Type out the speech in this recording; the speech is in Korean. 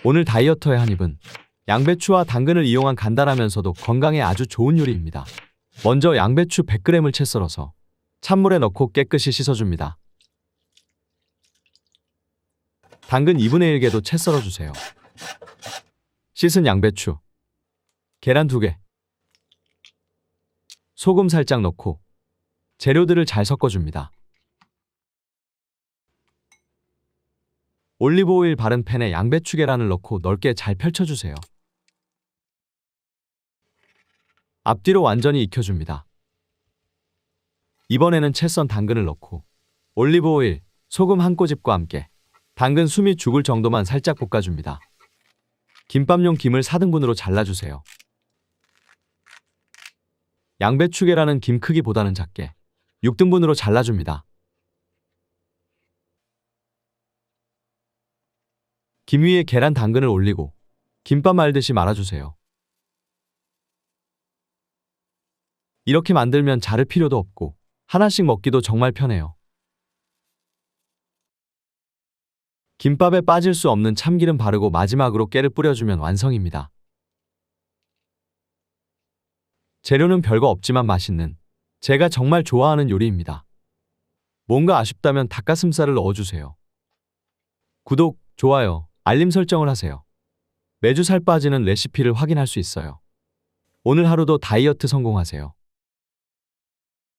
오늘 다이어터의 한 입은 양배추와 당근을 이용한 간단하면서도 건강에 아주 좋은 요리입니다. 먼저 양배추 100g을 채 썰어서 찬물에 넣고 깨끗이 씻어줍니다. 당근 2분의 1개도 채 썰어주세요. 씻은 양배추, 계란 2개, 소금 살짝 넣고 재료들을 잘 섞어줍니다. 올리브오일 바른 팬에 양배추 계란을 넣고 넓게 잘 펼쳐주세요. 앞뒤로 완전히 익혀줍니다. 이번에는 채 썬 당근을 넣고 올리브오일, 소금 한 꼬집과 함께 당근 숨이 죽을 정도만 살짝 볶아줍니다. 김밥용 김을 4등분으로 잘라주세요. 양배추 계란은 김 크기보다는 작게 6등분으로 잘라줍니다. 김 위에 계란 당근을 올리고 김밥 말듯이 말아주세요. 이렇게 만들면 자를 필요도 없고 하나씩 먹기도 정말 편해요. 김밥에 빠질 수 없는 참기름 바르고 마지막으로 깨를 뿌려주면 완성입니다. 재료는 별거 없지만 맛있는, 제가 정말 좋아하는 요리입니다. 뭔가 아쉽다면 닭가슴살을 넣어주세요. 구독, 좋아요, 알림 설정을 하세요. 매주 살 빠지는 레시피를 확인할 수 있어요. 오늘 하루도 다이어트 성공하세요.